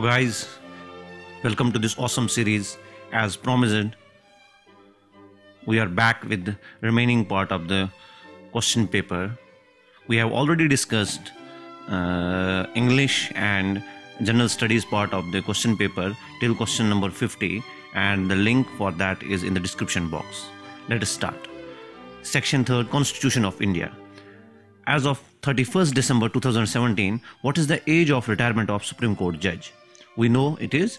Hello guys, welcome to this awesome series. As promised, we are back with the remaining part of the question paper. We have already discussed English and general studies part of the question paper till question number 50, and the link for that is in the description box. Let us start. Section 3rd, Constitution of India. As of 31st December 2017, what is the age of retirement of Supreme Court judge? We know it is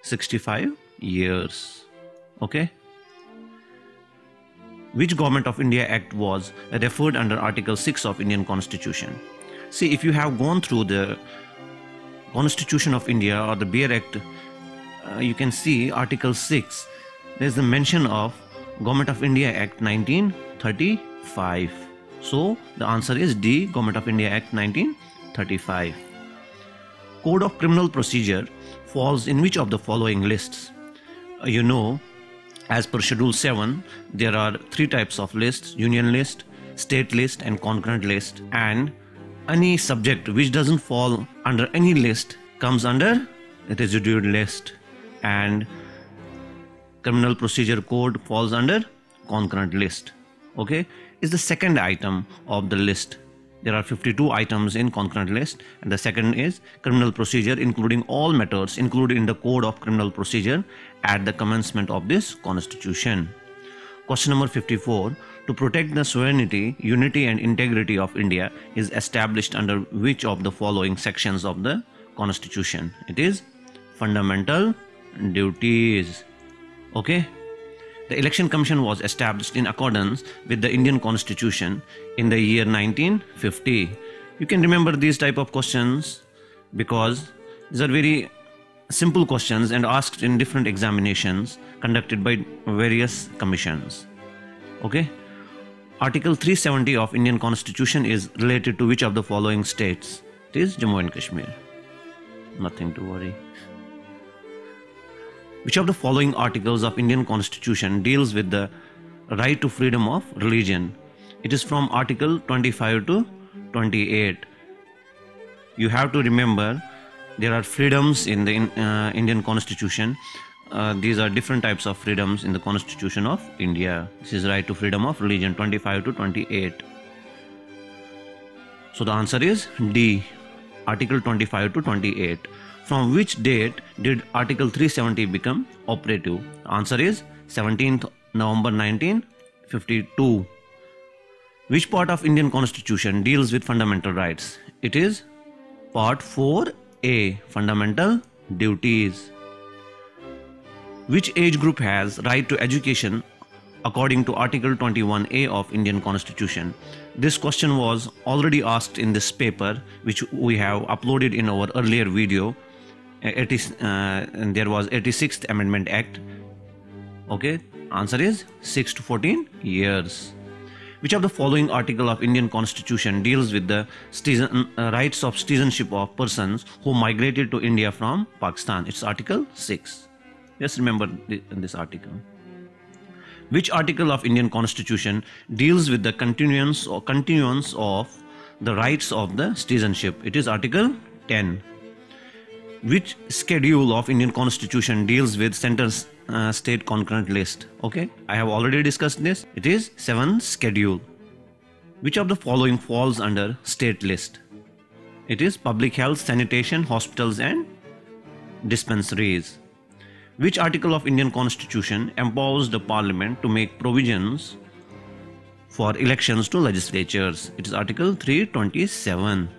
65 years. Okay. Which Government of India Act was referred under Article 6 of Indian Constitution? See, if you have gone through the Constitution of India or the Beer Act, you can see Article 6. There is the mention of Government of India Act 1935. So the answer is D, Government of India Act 1935. Code of Criminal Procedure falls in which of the following lists? You know, as per Schedule 7, there are three types of lists: union list, state list and concurrent list. And any subject which doesn't fall under any list comes under residual list, and Criminal Procedure Code falls under concurrent list. Okay, is the second item of the list. There are 52 items in concurrent list, and the second is criminal procedure, including all matters included in the Code of Criminal Procedure at the commencement of this constitution. Question number 54. To protect the sovereignty, unity and integrity of India is established under which of the following sections of the constitution? It is fundamental duties. Okay. The Election Commission was established in accordance with the Indian Constitution in the year 1950. You can remember these type of questions because these are very simple questions and asked in different examinations conducted by various commissions. Okay. Article 370 of Indian Constitution is related to which of the following states? It is Jammu and Kashmir. Nothing to worry. Which of the following articles of Indian Constitution deals with the right to freedom of religion? It is from Article 25 to 28. You have to remember there are freedoms in the Indian Constitution. These are different types of freedoms in the Constitution of India. This is right to freedom of religion 25 to 28. So the answer is D, Article 25 to 28. From which date did Article 370 become operative? Answer is 17th November 1952. Which part of Indian Constitution deals with fundamental rights? It is Part 4A, Fundamental Duties. Which age group has right to education according to Article 21A of Indian Constitution? This question was already asked in this paper, which we have uploaded in our earlier video. And there was 86th Amendment Act. Okay, answer is 6 to 14 years. Which of the following article of Indian Constitution deals with the rights of citizenship of persons who migrated to India from Pakistan? It's Article 6. Just remember this article. Which article of Indian Constitution deals with the continuance of the rights of the citizenship? It is Article 10. Which schedule of Indian Constitution deals with center state concurrent list? Okay, I have already discussed this. It is 7th schedule. Which of the following falls under state list? It is public health, sanitation, hospitals and dispensaries. Which article of Indian Constitution empowers the Parliament to make provisions for elections to legislatures? It is Article 327.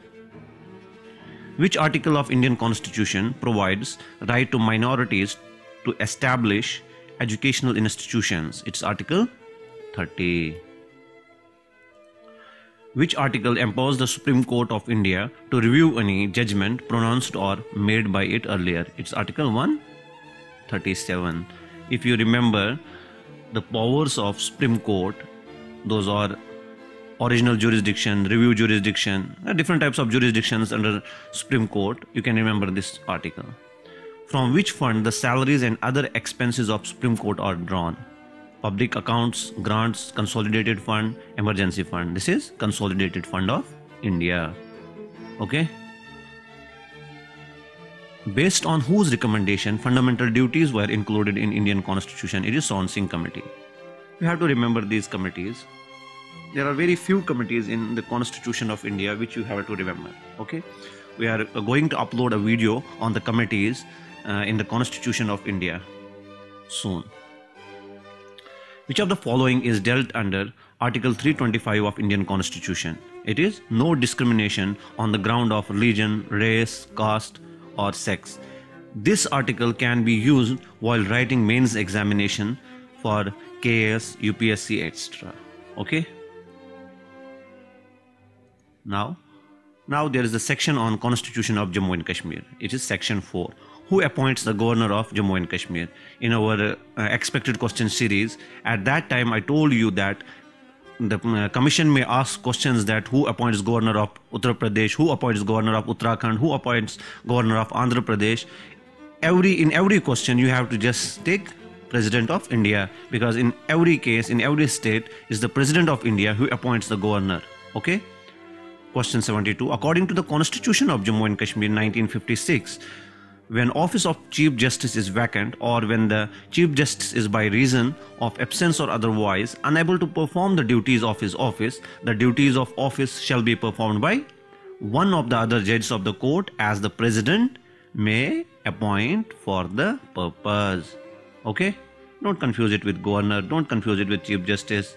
Which article of Indian Constitution provides right to minorities to establish educational institutions? It's Article 30. Which article empowers the Supreme Court of India to review any judgment pronounced or made by it earlier? It's Article 137. If you remember, the powers of Supreme Court, those are original jurisdiction, review jurisdiction, different types of jurisdictions under Supreme Court. You can remember this article. From which fund the salaries and other expenses of Supreme Court are drawn? Public accounts, grants, consolidated fund, emergency fund. This is Consolidated Fund of India. Okay. Based on whose recommendation fundamental duties were included in Indian Constitution? It is Son Singh Committee. You have to remember these committees. There are very few committees in the Constitution of India which you have to remember. Okay, we are going to upload a video on the committees in the Constitution of India soon. Which of the following is dealt under Article 325 of Indian Constitution? It is no discrimination on the ground of religion, race, caste or sex. This article can be used while writing mains examination for KS, UPSC, etc. Okay. Now there is a section on Constitution of Jammu and Kashmir. It is section 4. Who appoints the governor of Jammu and Kashmir? In our expected question series, at that time I told you that the commission may ask questions that who appoints governor of Uttar Pradesh, who appoints governor of Uttarakhand, who appoints governor of Andhra Pradesh. In every question you have to just take President of India, because in every case, in every state, is the President of India who appoints the governor. Okay. Question 72. According to the Constitution of Jammu and Kashmir 1956, when office of Chief Justice is vacant or when the Chief Justice is by reason of absence or otherwise unable to perform the duties of his office, the duties of office shall be performed by one of the other judges of the court as the President may appoint for the purpose. Okay? Don't confuse it with governor, don't confuse it with Chief Justice.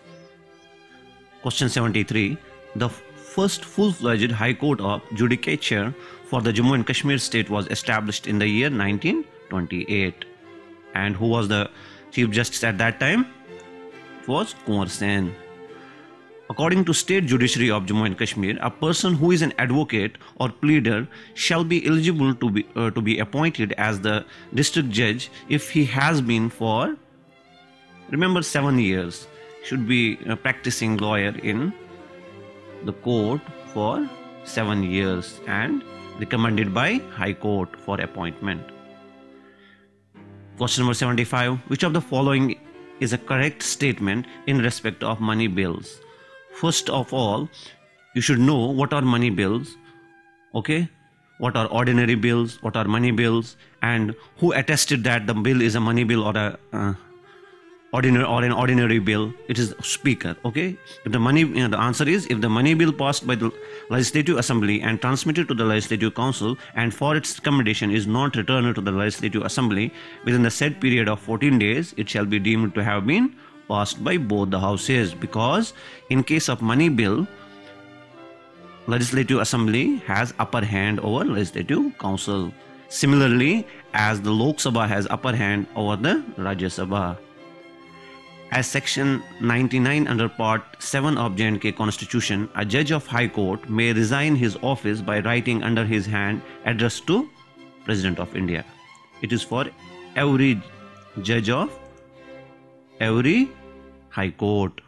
Question 73. The first full-fledged High Court of Judicature for the Jammu and Kashmir state was established in the year 1928. And who was the Chief Justice at that time? It was Kunwar Sen. According to State Judiciary of Jammu and Kashmir, a person who is an advocate or pleader shall be eligible to be appointed as the district judge if he has been for, remember, 7 years. Should be a practicing lawyer in the court for 7 years and recommended by High Court for appointment. Question number 75. Which of the following is a correct statement in respect of money bills? First of all, you should know what are money bills. Okay, what are ordinary bills, what are money bills, and who attested that the bill is a money bill or an ordinary bill. It is speaker. Okay, if the money, the answer is if the money bill passed by the Legislative Assembly and transmitted to the Legislative Council and for its recommendation is not returned to the Legislative Assembly within the said period of 14 days, it shall be deemed to have been passed by both the houses, because in case of money bill, Legislative Assembly has upper hand over Legislative Council, similarly as the Lok Sabha has upper hand over the Rajya Sabha. As section 99 under part 7 of J&K Constitution, a judge of High Court may resign his office by writing under his hand addressed to President of India. It is for every judge of every High Court.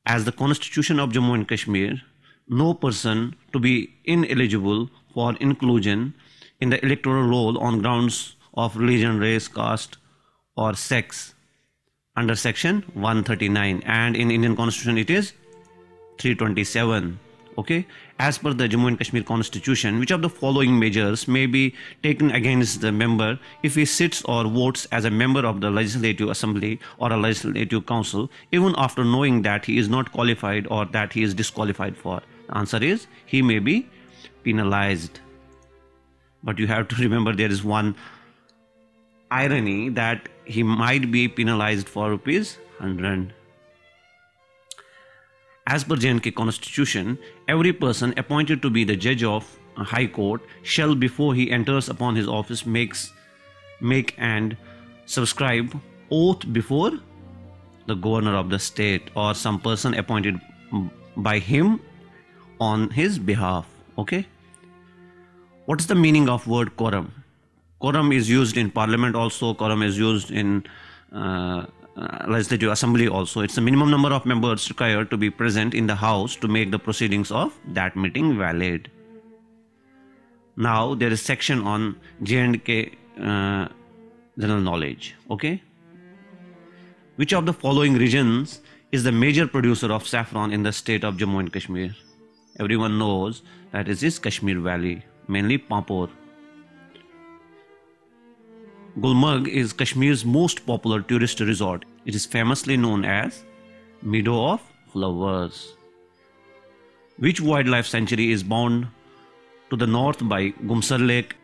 As the Constitution of Jammu and Kashmir, no person to be ineligible for inclusion in the electoral roll on grounds of religion, race, caste or sex under section 139, and in Indian Constitution it is 327. Okay, as per the Jammu and Kashmir Constitution, which of the following measures may be taken against the member if he sits or votes as a member of the Legislative Assembly or a Legislative Council, even after knowing that he is not qualified or that he is disqualified for? The answer is he may be penalized. But you have to remember there is one irony, that he might be penalized for rupees 100. As per J&K Constitution, every person appointed to be the judge of a High Court shall, before he enters upon his office, make and subscribe oath before the governor of the state or some person appointed by him on his behalf. Okay. What is the meaning of word quorum? Quorum is used in Parliament also. Quorum is used in Legislative Assembly also. It's the minimum number of members required to be present in the House to make the proceedings of that meeting valid. Now there is section on J&K general knowledge. Okay. Which of the following regions is the major producer of saffron in the state of Jammu and Kashmir? Everyone knows that it is Kashmir Valley, mainly Pampore. Gulmarg is Kashmir's most popular tourist resort. It is famously known as Meadow of Flowers. Which wildlife sanctuary is bound to the north by Gumsar Lake,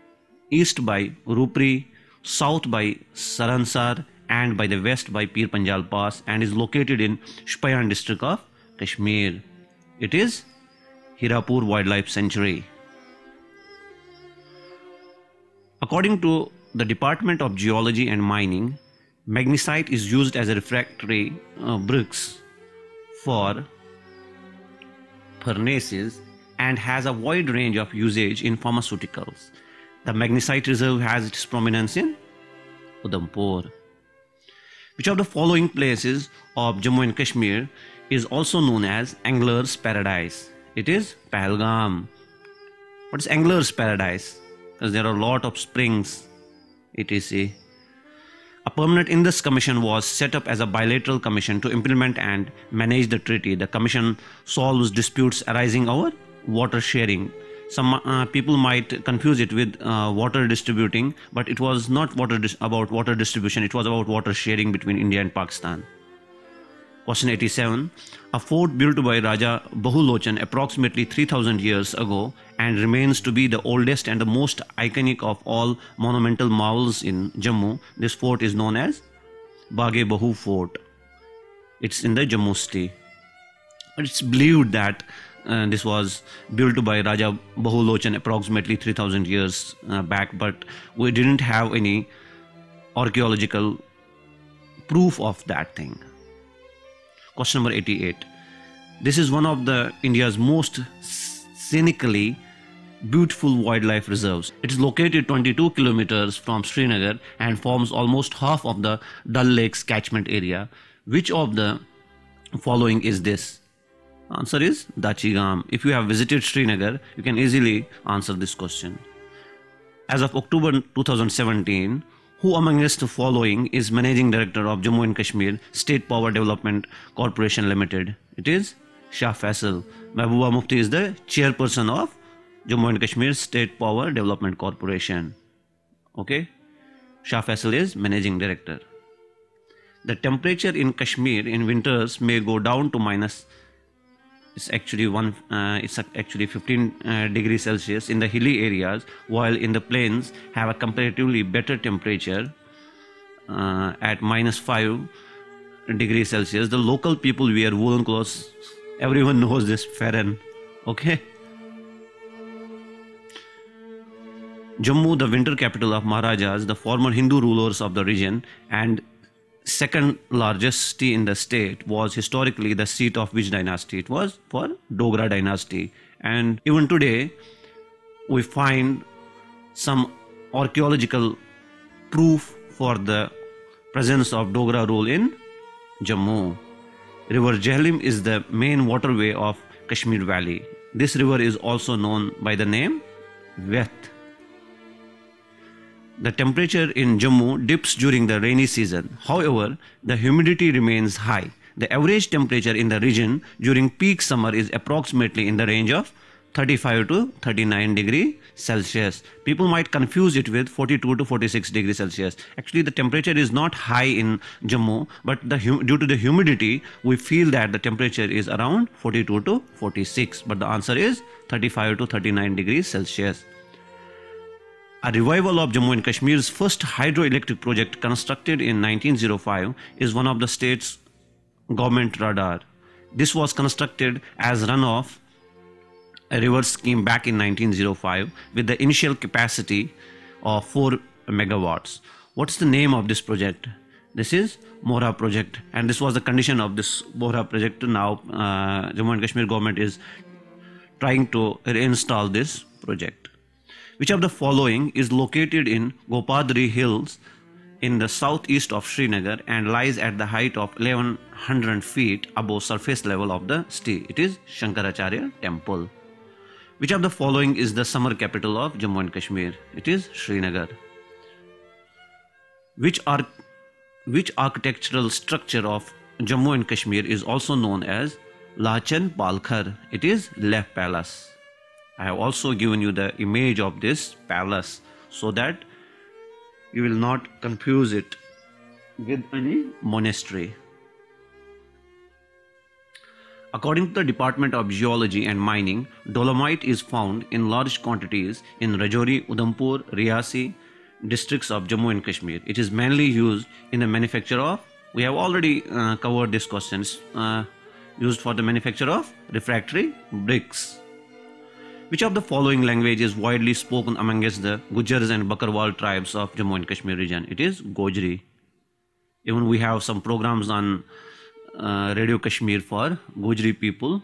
east by Rupri, south by Saransar, and by the west by Pir Panjal Pass, and is located in Shopian district of Kashmir? It is Hirapur Wildlife Sanctuary. According to the Department of Geology and Mining, magnesite is used as a refractory bricks for furnaces and has a wide range of usage in pharmaceuticals. The magnesite reserve has its prominence in Udhampur. Which of the following places of Jammu and Kashmir is also known as Angler's Paradise? It is Pahalgam. What is Angler's Paradise? Because there are a lot of springs, etc. A permanent Indus Commission was set up as a bilateral commission to implement and manage the treaty. The commission solves disputes arising over water sharing. Some people might confuse it with water distributing, but it was not about water distribution, it was about water sharing between India and Pakistan. Question 87. A fort built by Raja Bahulochan approximately 3000 years ago and remains to be the oldest and the most iconic of all monumental marvels in Jammu. This fort is known as Bugaboo Fort. It's in the Jammu city. It's believed that this was built by Raja Bahulochan approximately 3000 years back, but we didn't have any archaeological proof of that thing. Question number 88. This is one of the India's most scenically beautiful wildlife reserves. It is located 22 kilometers from Srinagar and forms almost half of the Dal Lake's catchment area. Which of the following is this? Answer is Dachigam. If you have visited Srinagar, you can easily answer this question. As of October 2017, who amongst the following is Managing Director of Jammu and Kashmir State Power Development Corporation Limited? It is Shah Faisal. Mehbooba Mufti is the chairperson of Jammu and Kashmir State Power Development Corporation. Okay? Shah Faisal is Managing Director. The temperature in Kashmir in winters may go down to it's actually 15 degrees Celsius in the hilly areas, while in the plains have a comparatively better temperature at -5 degrees Celsius. The local people wear woolen clothes. Everyone knows this, Farron. Okay. Jammu, the winter capital of Maharajas, the former Hindu rulers of the region and second largest city in the state, was historically the seat of which dynasty? It was for Dogra dynasty. And even today, we find some archaeological proof for the presence of Dogra rule in Jammu. River Jhelum is the main waterway of Kashmir Valley. This river is also known by the name Veth. The temperature in Jammu dips during the rainy season. However, the humidity remains high. The average temperature in the region during peak summer is approximately in the range of 35 to 39 degrees Celsius. People might confuse it with 42 to 46 degrees Celsius. Actually, the temperature is not high in Jammu, but due to the humidity, we feel that the temperature is around 42 to 46. But the answer is 35 to 39 degrees Celsius. A revival of Jammu and Kashmir's first hydroelectric project, constructed in 1905, is one of the state's government radar. This was constructed as runoff a river scheme back in 1905 with the initial capacity of 4 megawatts. What's the name of this project? This is Mohra project, and this was the condition of this Mohra project. Now Jammu and Kashmir government is trying to reinstall this project. Which of the following is located in Gopadri Hills in the southeast of Srinagar and lies at the height of 1100 feet above surface level of the city? It is Shankaracharya Temple. Which of the following is the summer capital of Jammu and Kashmir? It is Srinagar. Which architectural structure of Jammu and Kashmir is also known as Lachan Palkhar? It is Leh Palace. I have also given you the image of this palace so that You will not confuse it with any monastery. According to the Department of Geology and Mining, dolomite is found in large quantities in Rajouri, Udhampur, Riyasi districts of Jammu and Kashmir. It is mainly used in the manufacture of, we have already covered this question, used for the manufacture of refractory bricks. Which of the following language is widely spoken amongst the Gujars and Bakarwal tribes of Jammu and Kashmir region? It is Gojri. Even we have some programs on Radio Kashmir for Gojri people.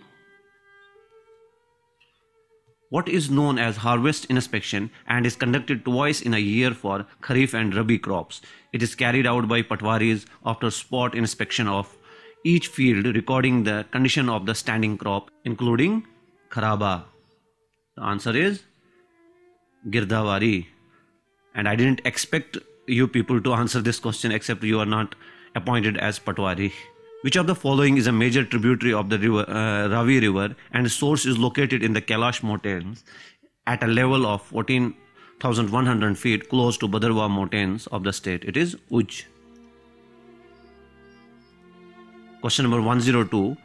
What is known as harvest inspection and is conducted twice in a year for Kharif and Rabi crops? It is carried out by Patwaris after spot inspection of each field, recording the condition of the standing crop, including Kharaba. The answer is Girdawari. And I didn't expect you people to answer this question, except you are not appointed as Patwari. Which of the following is a major tributary of the river, Ravi River, and its source is located in the Kailash Mountains at a level of 14,100 feet close to Bhadrawa Mountains of the state? It is Uj. Question number 102.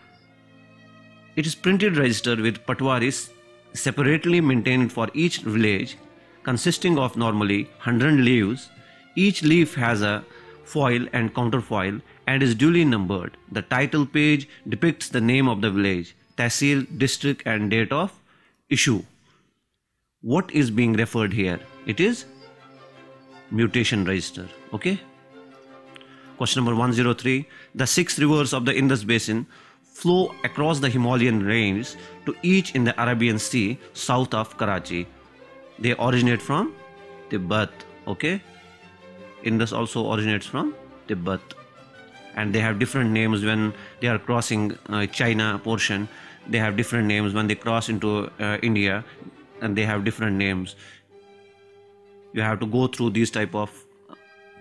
It is printed register with Patwaris separately maintained for each village, consisting of normally 100 leaves. Each leaf has a foil and counterfoil and is duly numbered. The title page depicts the name of the village, Tehsil, district and date of issue. What is being referred here? It is mutation register. Okay. Question number 103. The 6 rivers of the Indus Basin flow across the Himalayan range to each in the Arabian Sea south of Karachi. They originate from Tibet. Okay. Indus also originates from Tibet. And they have different names when they are crossing China portion. They have different names when they cross into India, and they have different names. You have to go through these type of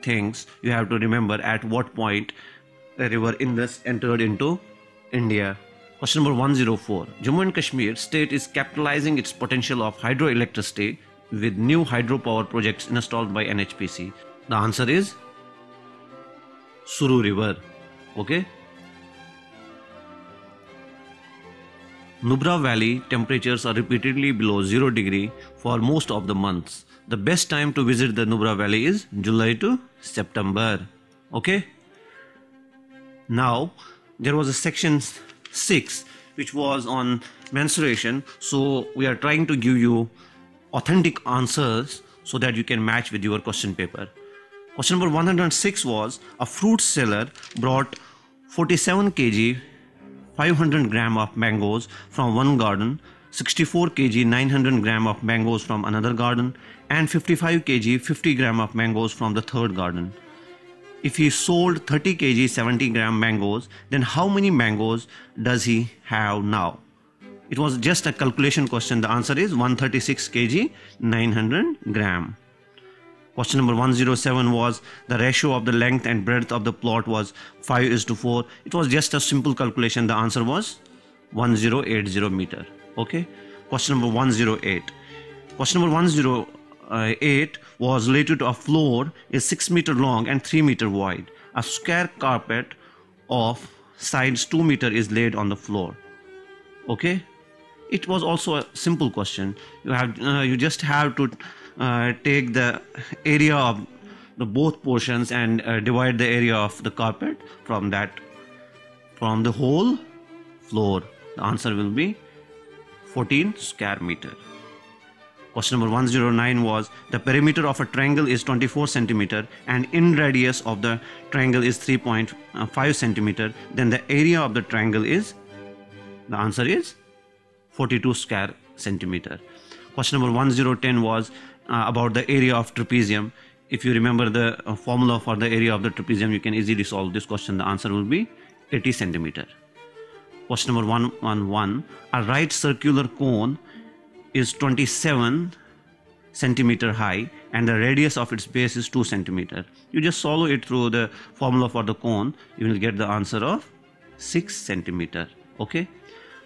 things. You have to remember at what point the river Indus entered into India. Question number 104. Jammu and Kashmir state is capitalizing its potential of hydroelectricity with new hydropower projects installed by NHPC. The answer is Suru River. Okay. Nubra Valley temperatures are repeatedly below 0 degree for most of the months. The best time to visit the Nubra Valley is July to September. Okay. Now, there was a section 6 which was on menstruation. So, we are trying to give you authentic answers so that you can match with your question paper. Question number 106 was, a fruit seller brought 47 kg 500 gram of mangoes from one garden, 64 kg 900 gram of mangoes from another garden, and 55 kg 50 gram of mangoes from the third garden. If he sold 30 kg 70 gram mangoes, then how many mangoes does he have now? It was just a calculation question. The answer is 136 kg 900 gram. Question number 107 was, the ratio of the length and breadth of the plot was 5:4. It was just a simple calculation. The answer was 1080 meter. Okay. Question number 108. Question number 108 was related to a floor is 6 meter long and 3 meter wide. A square carpet of sides 2 meter is laid on the floor. Okay. It was also a simple question. You just have to take the area of the both portions and divide the area of the carpet from the whole floor. The answer will be 14 square meter. Question number 109 was, the perimeter of a triangle is 24 centimeter and in radius of the triangle is 3.5 centimeter. Then the area of the triangle is, the answer is 42 square centimeter. Question number 1010 was about the area of trapezium. If you remember the formula for the area of the trapezium, you can easily solve this question. The answer will be 80 centimeter. Question number 111. A right circular cone is 27 centimeter high and the radius of its base is 2 centimeter. You just solve it through the formula for the cone. You will get the answer of 6 centimeter. Okay.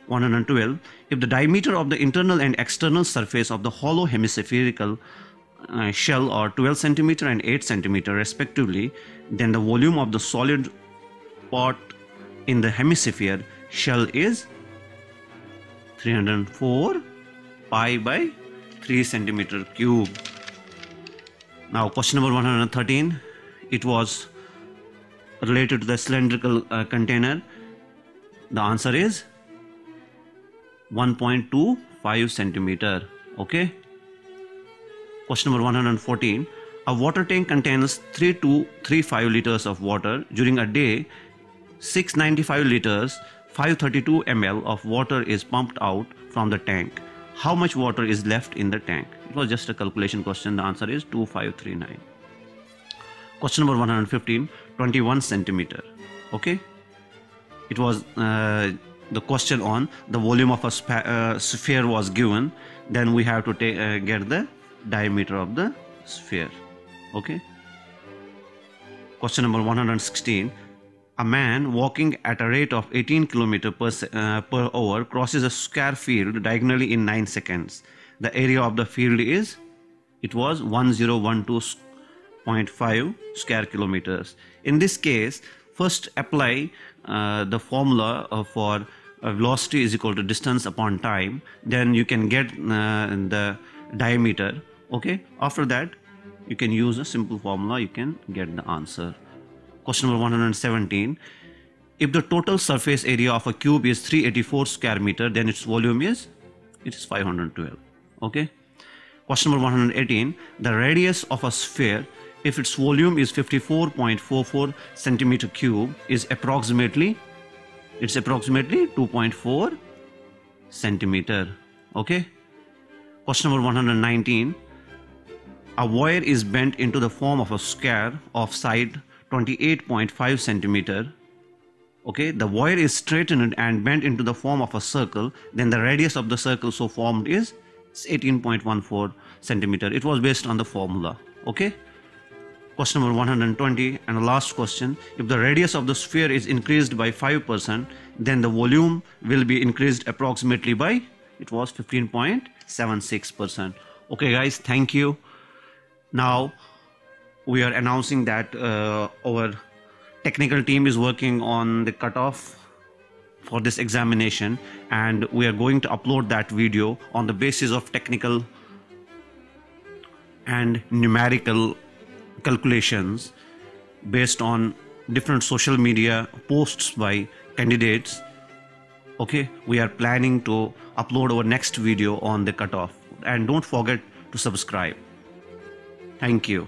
112. If the diameter of the internal and external surface of the hollow hemispherical shell are 12 centimeter and 8 centimeter respectively, then the volume of the solid part in the hemisphere shell is 304 pi by 3 centimeter cube. Now question number 113, it was related to the cylindrical container. The answer is 1.25 centimeter. Okay. Question number 114, a water tank contains 3 to 35 liters of water. During a day, 695 liters 532 ml of water is pumped out from the tank. How much water is left in the tank? It was just a calculation question. The answer is 2539. Question number 115, 21 centimeter. Okay, it was the question on the volume of a sphere was given. Then we have to get the diameter of the sphere. Okay. Question number 116, a man walking at a rate of 18 km per hour crosses a square field diagonally in 9 seconds. The area of the field is, it was 1012.5 square kilometers. In this case, first apply the formula for velocity is equal to distance upon time. Then you can get the diameter. Okay. After that, you can use a simple formula. You can get the answer. Question number 117. If the total surface area of a cube is 384 square meter, then its volume is, it is 512. Okay. Question number 118. The radius of a sphere, if its volume is 54.44 centimeter cube, is approximately, it's approximately 2.4 centimeter. Okay. Question number 119. A wire is bent into the form of a square of side 28.5 centimeter. Okay, the wire is straightened and bent into the form of a circle. Then the radius of the circle so formed is 18.14 centimeter. It was based on the formula. Okay. Question number 120 and the last question. If the radius of the sphere is increased by 5%, then the volume will be increased approximately by, it was 15.76%. Okay guys, thank you. Now we are announcing that our technical team is working on the cutoff for this examination, and we are going to upload that video on the basis of technical and numerical calculations based on different social media posts by candidates. Okay, we are planning to upload our next video on the cutoff, and don't forget to subscribe. Thank you.